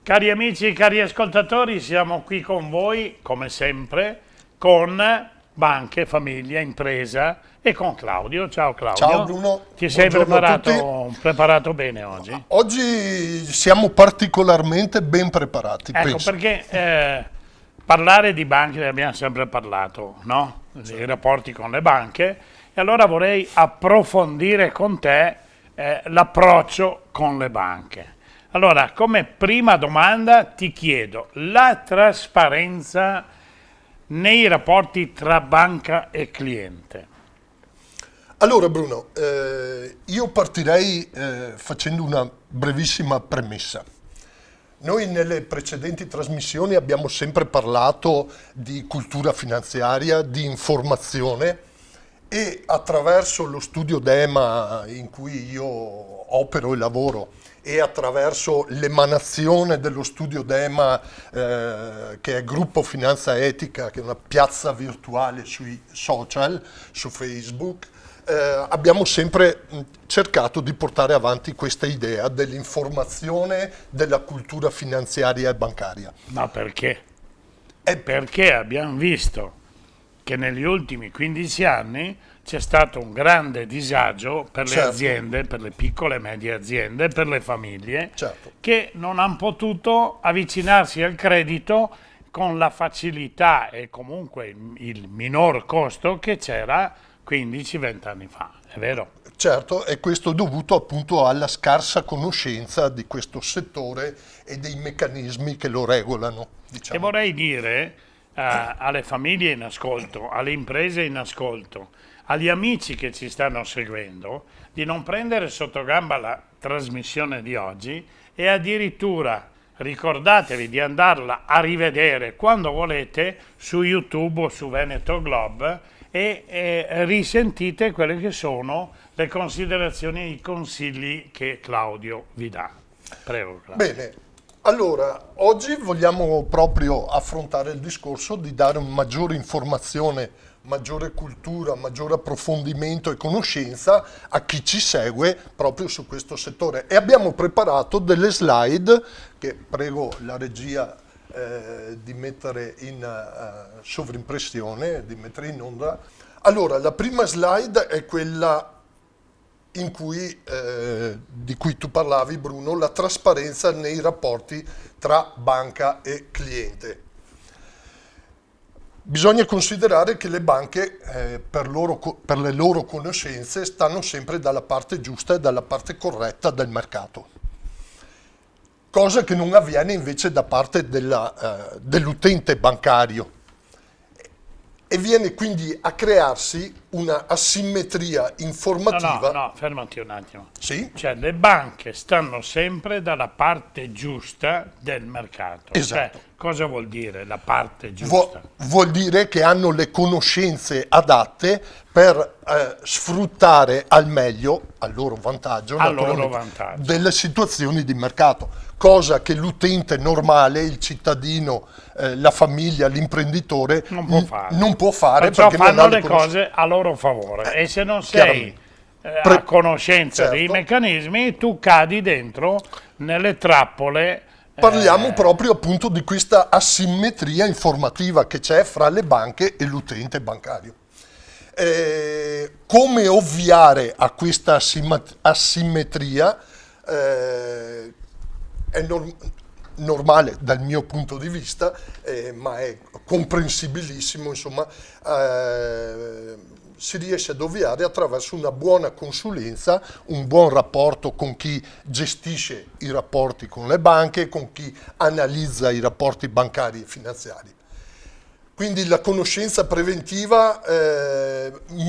Cari amici, cari ascoltatori, siamo qui con voi, come sempre, con banche, famiglia, impresa e con Claudio. Ciao Claudio. Ciao Bruno, Ti sei buongiorno a tutti. preparato bene oggi? Oggi siamo particolarmente ben preparati, Ecco, penso. perché parlare di banche ne abbiamo sempre parlato, no? Dei rapporti con le banche. E allora vorrei approfondire con te l'approccio con le banche. Allora, come prima domanda ti chiedo la trasparenza nei rapporti tra banca e cliente. Allora Bruno, io partirei facendo una brevissima premessa. Noi nelle precedenti trasmissioni abbiamo sempre parlato di cultura finanziaria, di informazione e attraverso lo studio DEMA in cui io opero e lavoro e attraverso l'emanazione dello studio DEMA che è Gruppo Finanza Etica, che è una piazza virtuale sui social, su Facebook, abbiamo sempre cercato di portare avanti questa idea dell'informazione, della cultura finanziaria e bancaria. Ma perché? Perché abbiamo visto che negli ultimi 15 anni c'è stato un grande disagio per le Certo. aziende, per le piccole e medie aziende, per le famiglie, Certo. che non hanno potuto avvicinarsi al credito con la facilità e comunque il minor costo che c'era 15-20 anni fa, è vero? Certo, e questo è dovuto appunto alla scarsa conoscenza di questo settore e dei meccanismi che lo regolano, E diciamo. vorrei dire alle famiglie in ascolto, alle imprese in ascolto, agli amici che ci stanno seguendo, di non prendere sotto gamba la trasmissione di oggi e addirittura ricordatevi di andarla a rivedere quando volete su YouTube o su Veneto Globe e risentite quelle che sono le considerazioni e i consigli che Claudio vi dà. Prego Claudio. Bene, allora oggi vogliamo proprio affrontare il discorso di dare maggiore informazione, maggiore cultura, maggiore approfondimento e conoscenza a chi ci segue proprio su questo settore. E abbiamo preparato delle slide che prego la regia di mettere in sovrimpressione, di mettere in onda. Allora, la prima slide è quella in cui, di cui tu parlavi Bruno, la trasparenza nei rapporti tra banca e cliente. Bisogna considerare che le banche, per le loro conoscenze, stanno sempre dalla parte giusta e dalla parte corretta del mercato. Cosa che non avviene invece da parte dell'utente bancario. E viene quindi a crearsi una asimmetria informativa. No, fermati un attimo. Sì? Cioè, le banche stanno sempre dalla parte giusta del mercato. Esatto. Cioè, cosa vuol dire la parte giusta? Vuol dire che hanno le conoscenze adatte per sfruttare al meglio, al loro vantaggio, A loro naturalmente, vantaggio. delle situazioni di mercato, cosa che l'utente normale, il cittadino, la famiglia, l'imprenditore non può fare Perciò perché non fanno ha le conoscenze. cose a loro favore e se non sei chiaramente. a conoscenza dei Certo. meccanismi tu cadi dentro nelle trappole. Parliamo proprio appunto di questa asimmetria informativa che c'è fra le banche e l'utente bancario. Come ovviare a questa asimmetria è normale dal mio punto di vista, ma è comprensibilissimo, insomma, si riesce ad ovviare attraverso una buona consulenza, un buon rapporto con chi gestisce i rapporti con le banche, con chi analizza i rapporti bancari e finanziari. Quindi la conoscenza preventiva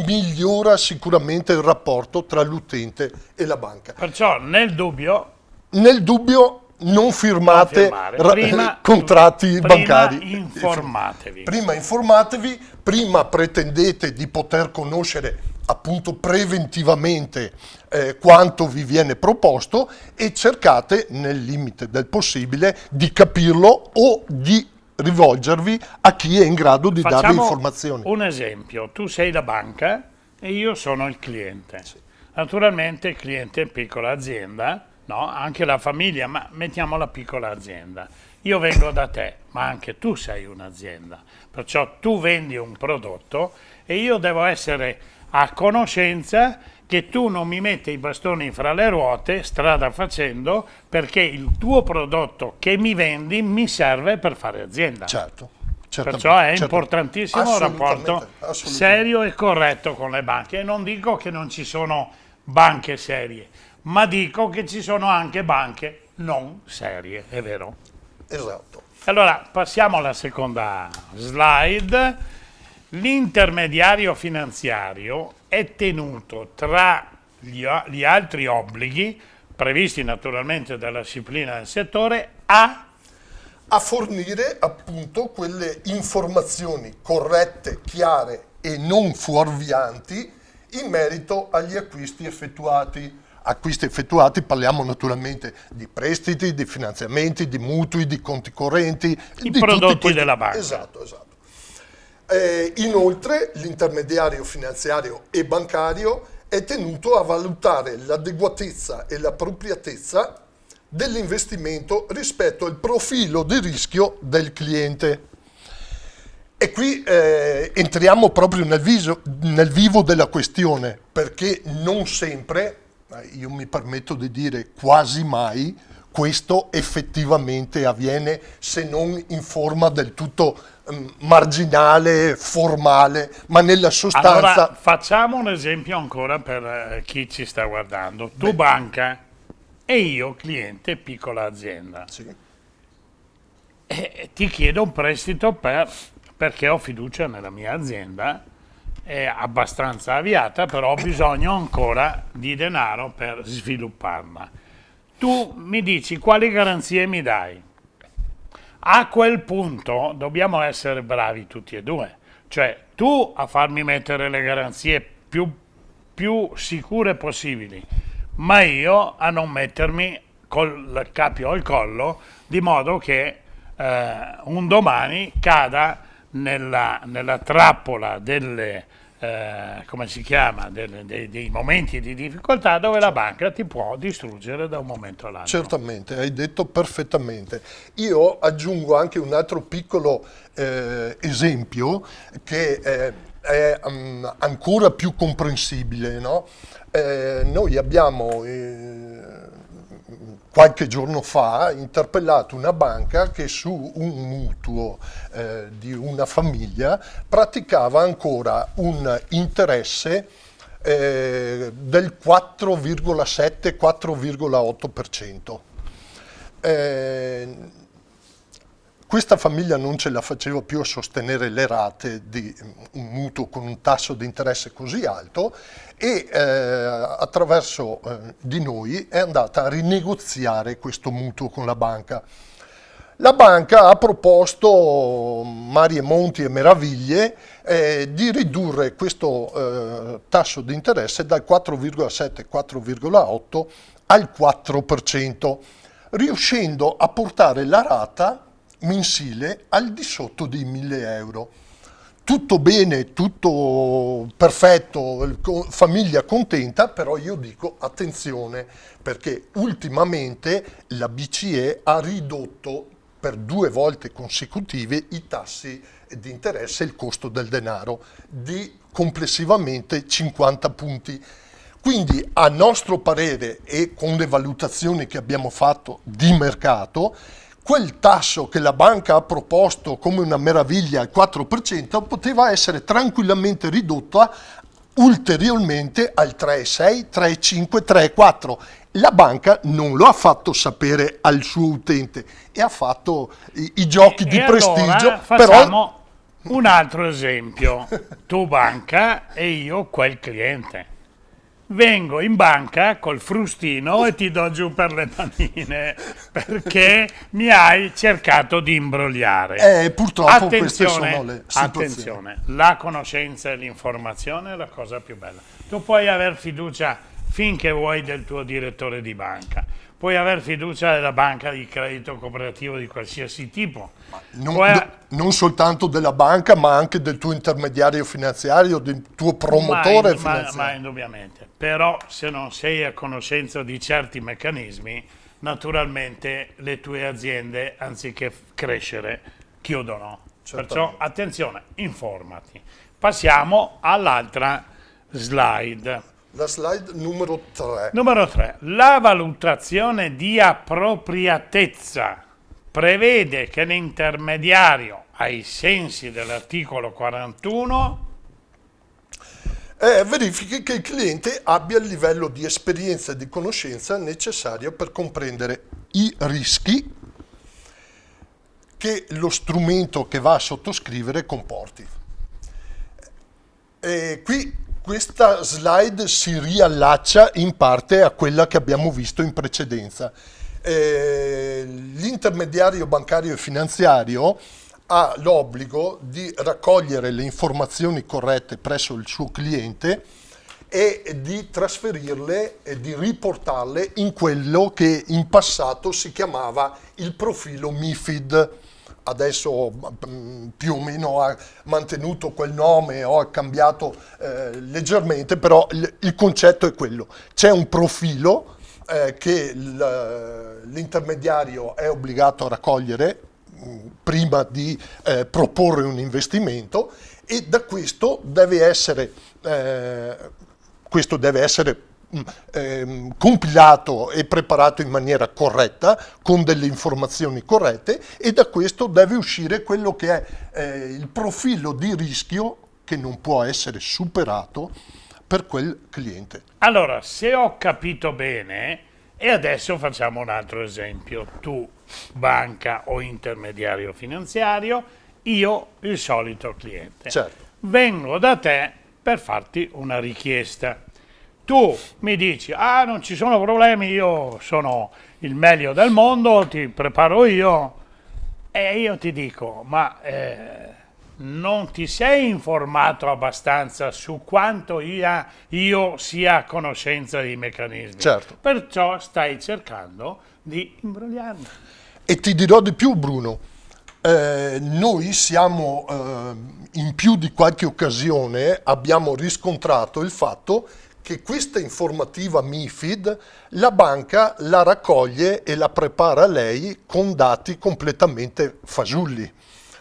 migliora sicuramente il rapporto tra l'utente e la banca. Perciò nel dubbio Nel dubbio non firmate Prima contratti bancari. informatevi. Prima informatevi, prima pretendete di poter conoscere appunto preventivamente quanto vi viene proposto e cercate nel limite del possibile di capirlo o di rivolgervi a chi è in grado di darvi Facciamo informazioni. un esempio, tu sei la banca e io sono il cliente. Naturalmente il cliente è piccola azienda no? Anche la famiglia, ma mettiamo la piccola azienda. Io vengo da te, ma anche tu sei un'azienda, perciò tu vendi un prodotto e io devo essere a conoscenza che tu non mi metti i bastoni fra le ruote, strada facendo, perché il tuo prodotto che mi vendi mi serve per fare azienda. Certo. Perciò è importantissimo un rapporto assolutamente. serio e corretto con le banche. E non dico che non ci sono banche serie, ma dico che ci sono anche banche non serie, è vero? Esatto. Allora, passiamo alla seconda slide. L'intermediario finanziario è tenuto tra gli altri obblighi, previsti naturalmente dalla disciplina del settore, A fornire appunto quelle informazioni corrette, chiare e non fuorvianti in merito agli acquisti effettuati. Acquisti effettuati, parliamo naturalmente di prestiti, di finanziamenti, di mutui, di conti correnti, i di prodotti tutti questi... della banca. Esatto, esatto. Inoltre l'intermediario finanziario e bancario è tenuto a valutare l'adeguatezza e l'appropriatezza dell'investimento rispetto al profilo di rischio del cliente. E qui entriamo proprio nel vivo della questione, perché non sempre, io mi permetto di dire quasi mai, questo effettivamente avviene, se non in forma del tutto marginale, formale, ma nella sostanza... Allora, facciamo un esempio ancora per chi ci sta guardando. Tu banca e io cliente piccola azienda. Sì. E ti chiedo un prestito perché ho fiducia nella mia azienda, è abbastanza avviata, però ho bisogno ancora di denaro per svilupparla. Tu mi dici quali garanzie mi dai? A quel punto dobbiamo essere bravi tutti e due, cioè tu a farmi mettere le garanzie più sicure possibili, ma io a non mettermi col cappio al collo, di modo che un domani cada nella trappola delle, come si chiama, dei momenti di difficoltà dove la banca ti può distruggere da un momento all'altro. Certamente, hai detto perfettamente. Io aggiungo anche un altro piccolo esempio che è ancora più comprensibile, no? Noi abbiamo qualche giorno fa interpellato una banca che su un mutuo di una famiglia praticava ancora un interesse del 4,7-4,8%. Questa famiglia non ce la faceva più a sostenere le rate di un mutuo con un tasso di interesse così alto e attraverso di noi è andata a rinegoziare questo mutuo con la banca. La banca ha proposto mari e monti e meraviglie di ridurre questo tasso di interesse dal 4,7-4,8 al 4%, riuscendo a portare la rata mensile al di sotto dei 1.000 euro. Tutto bene, tutto perfetto, famiglia contenta, però io dico attenzione, perché ultimamente la BCE ha ridotto per 2 volte consecutive i tassi di interesse e il costo del denaro di complessivamente 50 punti. Quindi a nostro parere e con le valutazioni che abbiamo fatto di mercato, quel tasso che la banca ha proposto come una meraviglia al 4% poteva essere tranquillamente ridotto ulteriormente al 3,6, 3,5, 3,4. La banca non lo ha fatto sapere al suo utente e ha fatto i giochi di prestigio. Allora facciamo un altro esempio. Tu banca e io quel cliente. Vengo in banca col frustino e ti do giù per le manine perché mi hai cercato di imbrogliare. Purtroppo queste sono le situazioni. Attenzione, la conoscenza e l'informazione è la cosa più bella. Tu puoi aver fiducia finché vuoi del tuo direttore di banca, puoi avere fiducia nella banca di credito cooperativo di qualsiasi tipo. Non soltanto della banca, ma anche del tuo intermediario finanziario, del tuo promotore finanziario. Ma indubbiamente. Però se non sei a conoscenza di certi meccanismi, naturalmente le tue aziende, anziché crescere, chiudono. Perciò attenzione, informati. Passiamo all'altra slide. La slide numero 3. Numero 3. La valutazione di appropriatezza prevede che l'intermediario, ai sensi dell'articolo 41, verifichi che il cliente abbia il livello di esperienza e di conoscenza necessario per comprendere i rischi che lo strumento che va a sottoscrivere comporti. Qui questa slide si riallaccia in parte a quella che abbiamo visto in precedenza. L'intermediario bancario e finanziario ha l'obbligo di raccogliere le informazioni corrette presso il suo cliente e di trasferirle e di riportarle in quello che in passato si chiamava il profilo MiFID. Adesso più o meno ha mantenuto quel nome o ha cambiato leggermente, però il concetto è quello. C'è un profilo che l'intermediario è obbligato a raccogliere prima di proporre un investimento, e da questo deve essere compilato e preparato in maniera corretta, con delle informazioni corrette, e da questo deve uscire quello che è il profilo di rischio che non può essere superato per quel cliente. Allora, se ho capito bene, e adesso facciamo un altro esempio, tu banca o intermediario finanziario, io il solito cliente. Certo. Vengo da te per farti una richiesta. Tu mi dici, non ci sono problemi, io sono il meglio del mondo, ti preparo io, e io ti dico, ma non ti sei informato abbastanza su quanto io sia a conoscenza dei meccanismi. Certo. Perciò stai cercando di imbrogliarmi. E ti dirò di più, Bruno. Noi siamo, in più di qualche occasione, abbiamo riscontrato il fatto che questa informativa MiFID la banca la raccoglie e la prepara lei con dati completamente fasulli.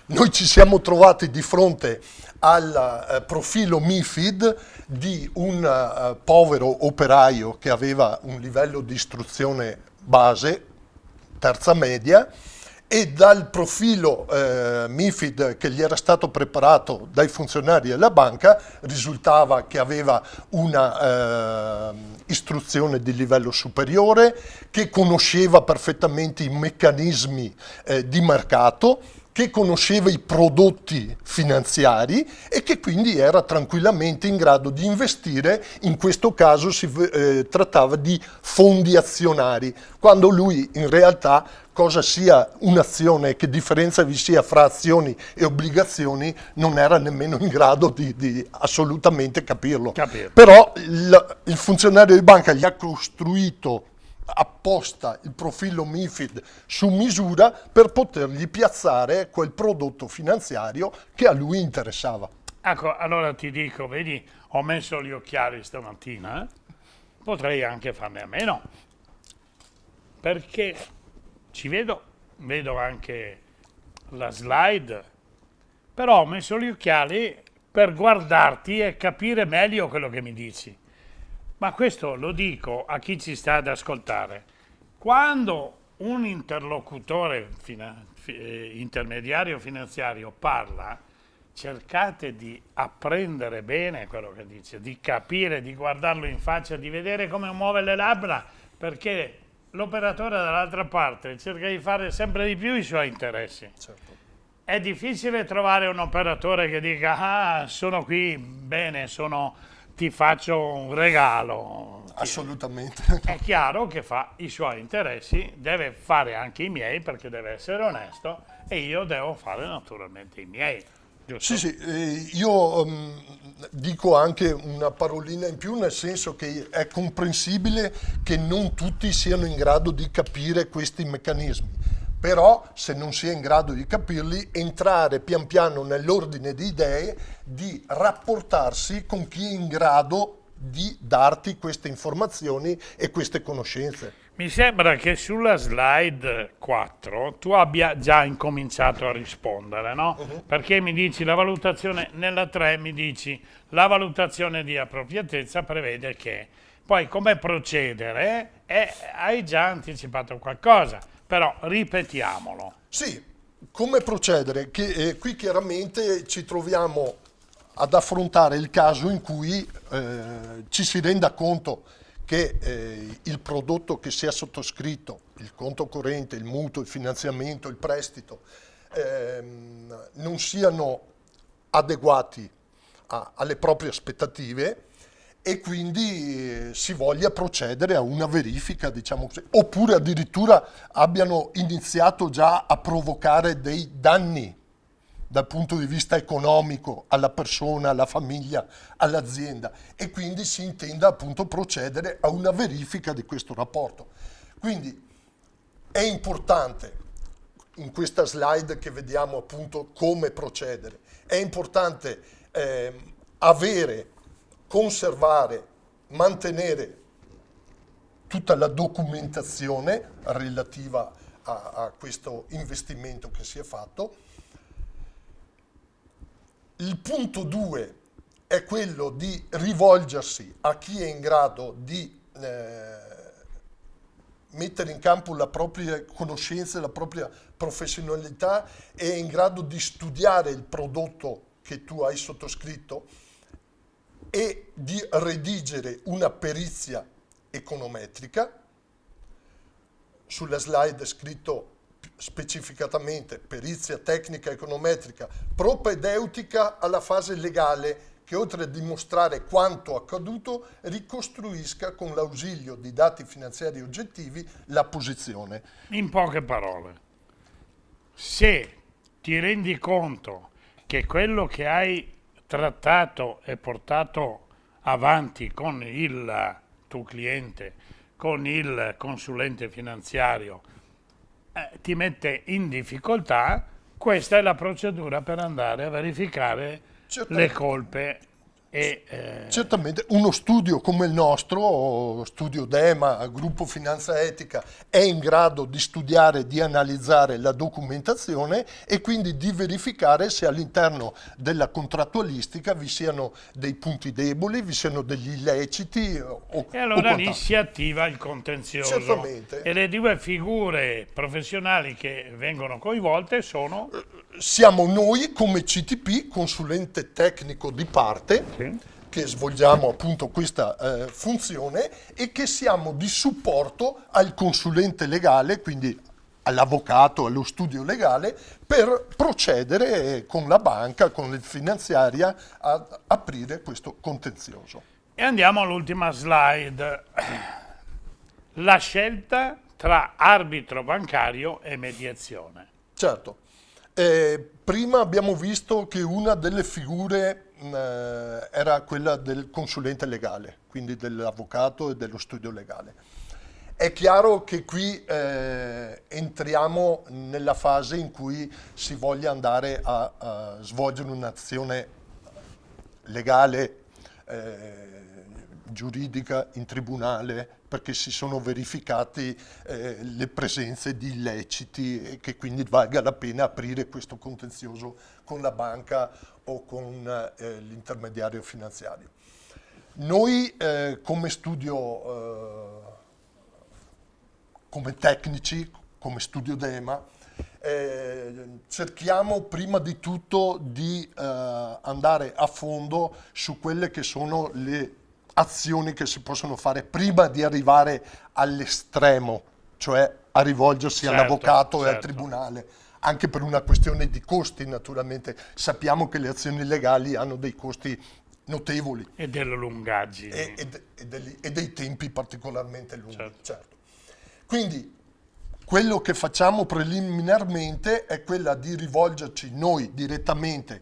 Noi ci siamo trovati di fronte al profilo MiFID di un povero operaio che aveva un livello di istruzione base, terza media, e dal profilo MiFID che gli era stato preparato dai funzionari della banca risultava che aveva una istruzione di livello superiore, che conosceva perfettamente i meccanismi di mercato, che conosceva i prodotti finanziari e che quindi era tranquillamente in grado di investire. In questo caso si trattava di fondi azionari, quando lui in realtà cosa sia un'azione, che differenza vi sia fra azioni e obbligazioni, non era nemmeno in grado di assolutamente capirlo. Però il funzionario di banca gli ha costruito apposta il profilo MiFID su misura per potergli piazzare quel prodotto finanziario che a lui interessava. Ecco, allora ti dico, vedi, ho messo gli occhiali stamattina, potrei anche farne a meno, perché ci vedo anche la slide, però ho messo gli occhiali per guardarti e capire meglio quello che mi dici. Ma questo lo dico a chi ci sta ad ascoltare. Quando un interlocutore intermediario finanziario parla, cercate di apprendere bene quello che dice, di capire, di guardarlo in faccia, di vedere come muove le labbra, perché l'operatore dall'altra parte cerca di fare sempre di più i suoi interessi. Certo. È difficile trovare un operatore che dica, sono qui, bene, ti faccio un regalo. Assolutamente. È chiaro che fa i suoi interessi, deve fare anche i miei perché deve essere onesto, e io devo fare naturalmente i miei. giusto? Sì, io dico anche una parolina in più, nel senso che è comprensibile che non tutti siano in grado di capire questi meccanismi, però se non si è in grado di capirli, entrare pian piano nell'ordine di idee, di rapportarsi con chi è in grado di darti queste informazioni e queste conoscenze. Mi sembra che sulla slide 4 tu abbia già incominciato a rispondere, no? Perché mi dici la valutazione, nella 3 mi dici la valutazione di appropriatezza prevede che. Poi come procedere? Hai già anticipato qualcosa, però ripetiamolo. Sì, come procedere? Che, qui chiaramente ci troviamo ad affrontare il caso in cui ci si renda conto che il prodotto che sia sottoscritto, il conto corrente, il mutuo, il finanziamento, il prestito, non siano adeguati alle proprie aspettative e quindi si voglia procedere a una verifica, diciamo così, oppure addirittura abbiano iniziato già a provocare dei danni dal punto di vista economico alla persona, alla famiglia, all'azienda e quindi si intenda appunto procedere a una verifica di questo rapporto. Quindi è importante in questa slide che vediamo appunto come procedere, è importante avere, conservare, mantenere tutta la documentazione relativa a questo investimento che si è fatto. Il punto 2 è quello di rivolgersi a chi è in grado di mettere in campo la propria conoscenza, la propria professionalità e è in grado di studiare il prodotto che tu hai sottoscritto e di redigere una perizia econometrica. Sulla slide è scritto specificatamente perizia tecnica econometrica propedeutica alla fase legale che oltre a dimostrare quanto accaduto ricostruisca con l'ausilio di dati finanziari oggettivi la posizione. In poche parole, se ti rendi conto che quello che hai trattato e portato avanti con il tuo cliente, con il consulente finanziario, ti mette in difficoltà, questa è la procedura per andare a verificare le colpe e Certamente uno studio come il nostro, studio DEMA, Gruppo Finanza Etica, è in grado di studiare, di analizzare la documentazione e quindi di verificare se all'interno della contrattualistica vi siano dei punti deboli, vi siano degli illeciti e allora lì quant'altro. si attiva il contenzioso. Certamente. E le due figure professionali che vengono coinvolte sono Siamo noi come CTP, consulente tecnico di parte, che svolgiamo appunto questa funzione e che siamo di supporto al consulente legale, quindi all'avvocato, allo studio legale, per procedere con la banca, con il finanziaria, ad aprire questo contenzioso. E andiamo all'ultima slide. La scelta tra arbitro bancario e mediazione. Certo. Prima abbiamo visto che una delle figure era quella del consulente legale, quindi dell'avvocato e dello studio legale. È chiaro che qui entriamo nella fase in cui si voglia andare a svolgere un'azione legale, giuridica in tribunale perché si sono verificati le presenze di illeciti e che quindi valga la pena aprire questo contenzioso con la banca o con l'intermediario finanziario. Noi come studio, come tecnici, come studio DEMA, cerchiamo prima di tutto di andare a fondo su quelle che sono le azioni che si possono fare prima di arrivare all'estremo, cioè a rivolgersi all'avvocato e al tribunale, anche per una questione di costi naturalmente. Sappiamo che le azioni legali hanno dei costi notevoli. E delle lungaggini. E dei tempi particolarmente lunghi, certo. Quindi quello che facciamo preliminarmente è quella di rivolgerci noi direttamente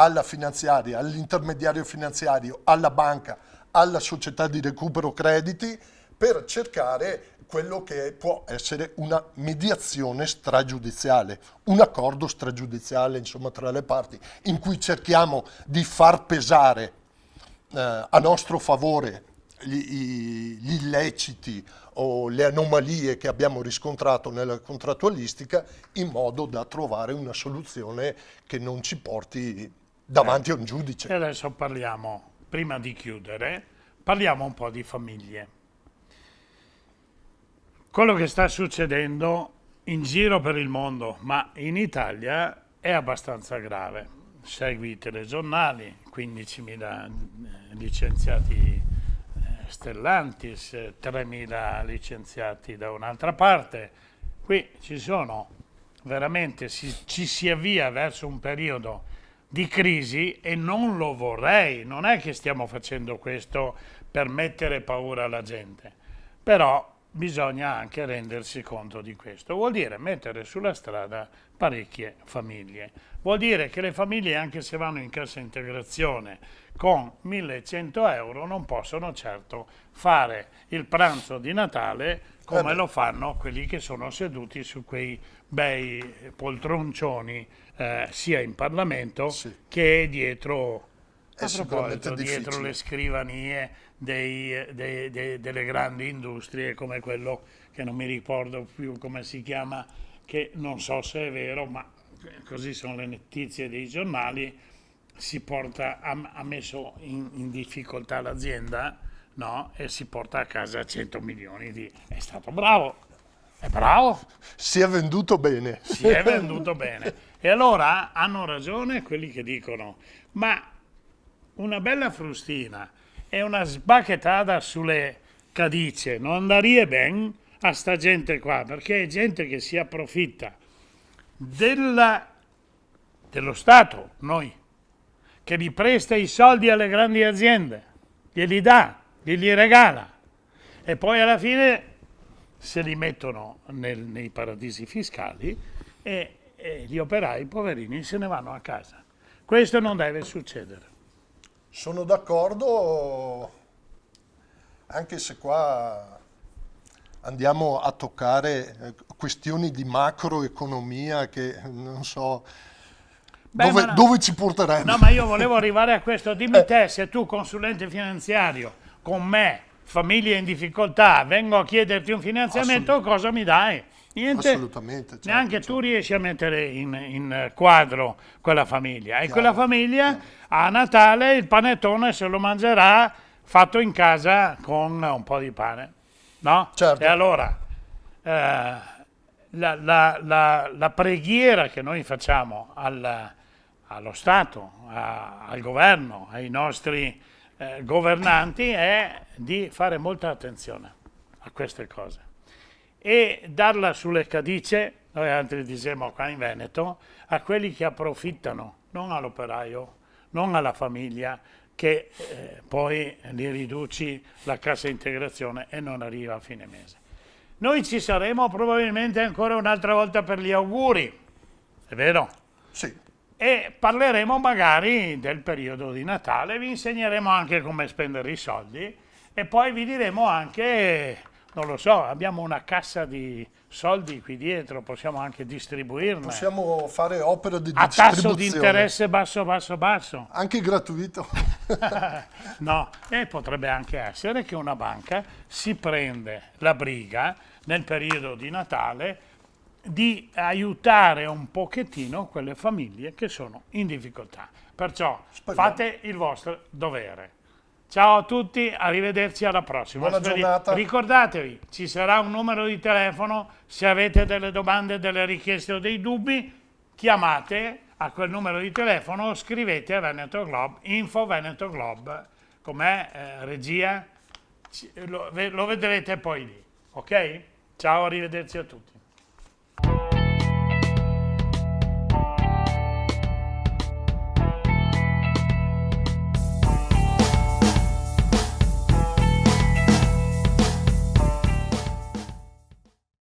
alla finanziaria, all'intermediario finanziario, alla banca, alla società di recupero crediti, per cercare quello che può essere una mediazione stragiudiziale, un accordo stragiudiziale, insomma, tra le parti, in cui cerchiamo di far pesare a nostro favore gli illeciti o le anomalie che abbiamo riscontrato nella contrattualistica, in modo da trovare una soluzione che non ci porti davanti a un E giudice. adesso parliamo, prima di chiudere, parliamo un po' di famiglie. Quello che sta succedendo in giro per il mondo, ma in Italia, è abbastanza grave. Segui i telegiornali, 15.000 licenziati Stellantis, 3.000 licenziati da un'altra parte. Qui ci sono veramente, ci si avvia verso un periodo di crisi e non lo vorrei. Non è che stiamo facendo questo per mettere paura alla gente, però bisogna anche rendersi conto di questo. Vuol dire mettere sulla strada parecchie famiglie. Vuol dire che le famiglie, anche se vanno in cassa integrazione con 1.100 euro, non possono certo fare il pranzo di Natale come lo fanno quelli che sono seduti su quei bei poltroncioni, sia in Parlamento Sì. che dietro, È a sicuramente proposito, dietro difficile. le scrivanie delle grandi industrie, come quello che non mi ricordo più come si chiama, che non so se è vero, ma così sono le notizie dei giornali, ha messo in difficoltà l'azienda, no? E si porta a casa 100 milioni di... È stato bravo, è bravo, Si è venduto bene. si è venduto bene. E allora hanno ragione quelli che dicono, ma una bella frustina e una sbacchettada sulle cadice non andrebbe ben a sta gente qua, perché è gente che si approfitta dello Stato, noi, che gli presta i soldi alle grandi aziende, glieli dà, glieli regala e poi alla fine se li mettono nei paradisi fiscali e gli operai poverini se ne vanno a casa. Questo non deve succedere. Sono d'accordo, anche se qua andiamo a toccare questioni di macroeconomia che non so Beh, dove, ma no. dove ci porterebbe. No, ma io volevo arrivare a questo. Dimmi te, se tu consulente finanziario con me, famiglia in difficoltà, vengo a chiederti un finanziamento, cosa mi dai? Niente. Assolutamente, certo, Neanche tu riesci a mettere in quadro quella famiglia. E quella famiglia a Natale il panettone se lo mangerà fatto in casa con un po' di pane. No? Certo. E allora la preghiera che noi facciamo allo Stato, al governo, ai nostri governanti è di fare molta attenzione a queste cose e darla sulle cadice, noi altri diciamo qua in Veneto, a quelli che approfittano, non all'operaio, non alla famiglia, che poi li riduci la cassa integrazione e non arriva a fine mese. Noi ci saremo probabilmente ancora un'altra volta per gli auguri, è vero? Sì, E parleremo magari del periodo di Natale, vi insegneremo anche come spendere i soldi e poi vi diremo anche, non lo so, abbiamo una cassa di soldi qui dietro, possiamo anche distribuirne possiamo fare opera di a tasso distribuzione. di interesse basso. Anche gratuito. No, e potrebbe anche essere che una banca si prende la briga nel periodo di Natale di aiutare un pochettino quelle famiglie che sono in difficoltà. Perciò Speriamo. fate il vostro dovere. Ciao a tutti, arrivederci alla prossima. Buona giornata. Ricordatevi, ci sarà un numero di telefono, se avete delle domande, delle richieste o dei dubbi, chiamate a quel numero di telefono, scrivete a Veneto Globe, info Veneto Globe, com'è regia, lo vedrete poi lì, ok? Ciao, arrivederci a tutti.